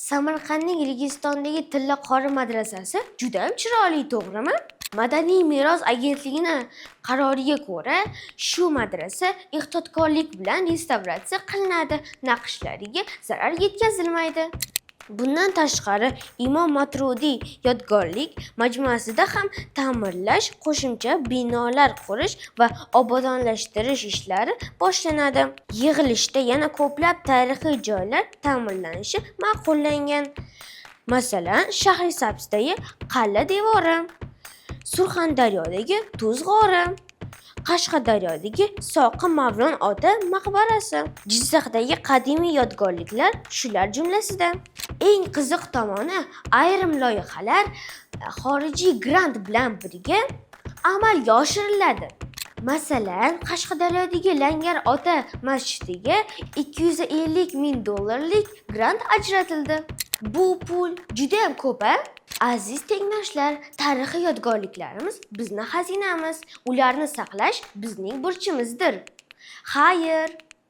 Samarqandning Registondagi Tilla qori madrasasi juda ham chiroyli, to'g'rimi? Madaniy meros agentligining qaroriga ko'ra, shu madrasa ehtiyotkorlik bilan restavratsiya qilinadi, naqshlariga zarar yetkazilmaydi. Bundan tashqari, Imom Matrudiy yodgorlik majmuasida ham ta'mirlash, qo'shimcha binolar qurish va obodonlashtirish ishlari boshlanadi. Yig'ilishda yana ko'plab tarixiy joylar ta'mirlanishi ma'qullangan. Masalan, Shahrisabzdagi Qal'a devori, Surxondaryodagi Tuz g'ori, Qashqadaryodagi Soqi Mavlon ota maqbarasi, Jizzaxdagi qadimiy yodgorliklar shular jumlasidan. Eng qiziq tomoni, ayrim loyihalar xorijiy grant bilan birga amalga oshiriladi. Masalan, Qashqadaryodagi Langar ota masjidiga $250,000 grant ajratildi. Bu pul juda ham ko'p-a? Aziz tengdoshlar, tarixiy yodgorliklarimiz bizning xazinamiz. Ularni saqlash bizning burchimizdir. Xayr!